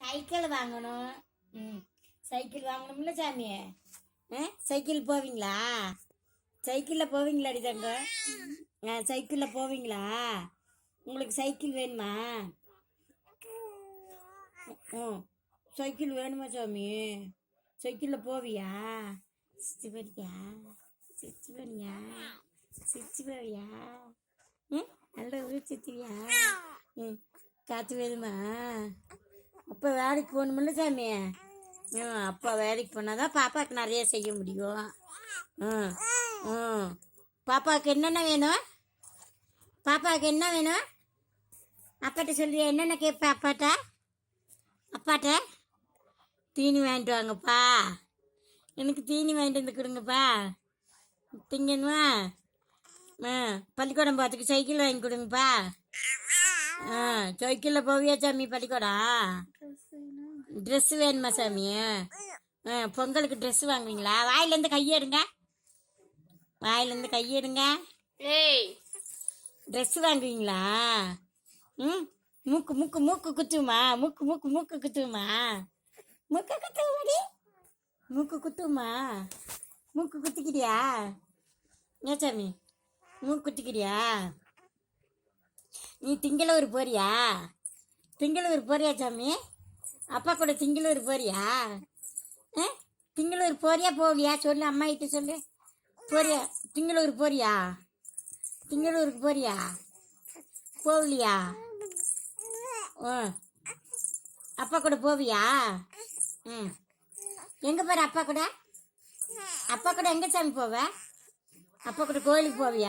Cycle வாங்கணும். ம் cycle வாங்கணும்ல சாமி. சைக்கிள் போவீங்களா? சைக்கிளில் போவீங்களாடி தங்க? சைக்கிளில் போவீங்களா? உங்களுக்கு சைக்கிள் வேணுமா? ம் சைக்கிள் வேணுமா சாமி? சைக்கிளில் போவியா? சிச்சு போறியா? சிச்சு போறியா? சிச்சு போவியா? நல்ல ஊர் சுத்துவியா? காற்று வேணுமா? அப்போ வேலைக்கு போகணுமில்ல சாமி. அப்பா வேலைக்கு போனால் தான் பாப்பாவுக்கு நிறைய செய்ய முடியும். ம் ம் பாப்பாவுக்கு என்னென்ன வேணும்? பாப்பாவுக்கு என்ன வேணும்? அப்பாட்ட சொல்றியா? என்னென்ன கேட்பேன் அப்பாட்ட தீனி வாங்கிட்டு வாங்கப்பா, எனக்கு தீனி வாங்கிட்டு வந்து கொடுங்கப்பா, திங்கணுமா? பள்ளிக்கூடம் போகிறதுக்கு சைக்கிள் வாங்கி கொடுங்கப்பா. சைக்கிளில் போவியா சாமி பள்ளிக்கூடம்? ட்ரெஸ்ஸு வேணுமா சாமி? பொங்கலுக்கு ட்ரெஸ்ஸு வாங்குவீங்களா? வாயிலேருந்து கையெடுங்க, வாயிலேருந்து கையெடுங்க. ட்ரெஸ்ஸு வாங்குவீங்களா? மூக்கு மூக்கு மூக்கு குத்துமா? மூக்கு மூக்கு மூக்கு குத்துமா? மூக்கு குத்துமாடி, மூக்கு குத்துமா? மூக்கு குத்திக்கிறியா? ஏன் சாமி மூக்கு குத்திக்கிறியா? நீ திங்களூர் போறியா? திங்களூர் போறியா சாமி? அப்பா கூட திங்களூர் போறியா? திங்களூர் போறியா போகலையா சொல்லு, அம்மா கிட்ட சொல்லு. போறியா? திங்களூர் போறியா? திங்களூருக்கு போறியா? போகலையா? அப்பா கூட போவியா? எங்கே போகிற அப்பா கூட? அப்பா கூட எங்கே சாமி போவ? அப்பா கூட கோயிலுக்கு போவியா?